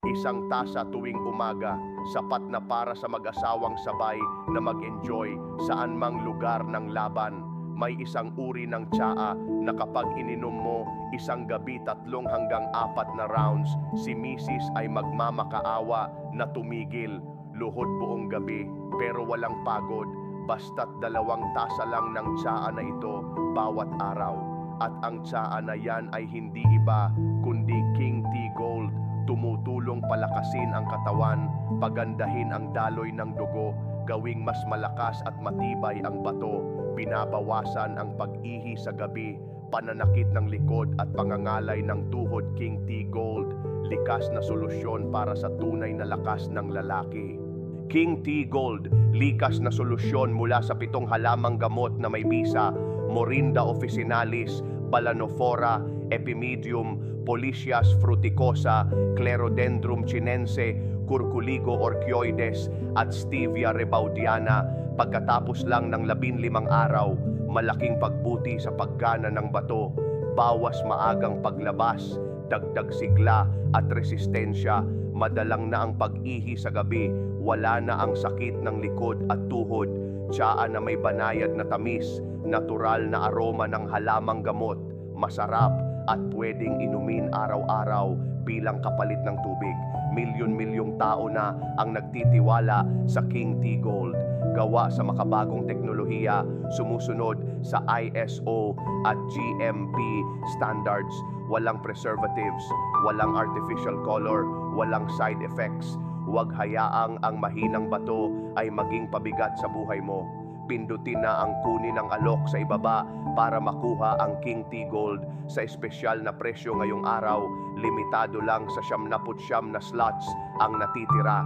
Isang tasa tuwing umaga, sapat na para sa mag-asawang sabay na mag-enjoy saan mang lugar ng laban. May isang uri ng tsaa na kapag ininom mo, isang gabi 3 hanggang 4 na rounds, si Mrs. ay magmamakaawa na tumigil. Luhod buong gabi pero walang pagod, basta't 2 tasa lang ng tsaa na ito bawat araw. At ang tsaa na yan ay hindi iba kundi King Tea Gold. Tumutulong palakasin ang katawan, pagandahin ang daloy ng dugo, gawing mas malakas at matibay ang bato, binabawasan ang pag-ihi sa gabi, pananakit ng likod at pangangalay ng tuhod. King Tea Gold, likas na solusyon para sa tunay na lakas ng lalaki. King Tea Gold, likas na solusyon mula sa 7 halamang gamot na may bisa: Morinda officinalis, Balanophora, Epimedium, Policias fruticosa, Clerodendrum chinense, Curculigo orchioides at Stevia rebaudiana. Pagkatapos lang ng 15 araw, malaking pagbuti sa paggana ng bato, bawas maagang paglabas, dagdag sigla at resistensya, madalang na ang pag-ihi sa gabi, wala na ang sakit ng likod at tuhod, tsaa na may banayad na tamis, natural na aroma ng halamang gamot, masarap at pwedeng inumin araw-araw bilang kapalit ng tubig. Milyon-milyong tao na ang nagtitiwala sa King Tea Gold. Gawa sa makabagong teknolohiya, sumusunod sa ISO at GMP standards. Walang preservatives, walang artificial color, walang side effects. Huwag hayaang ang mahinang bato ay maging pabigat sa buhay mo. Pindutin na ang kunin ng alok sa ibaba para makuha ang King Tea Gold sa espesyal na presyo ngayong araw. Limitado lang sa 99 na slots ang natitira.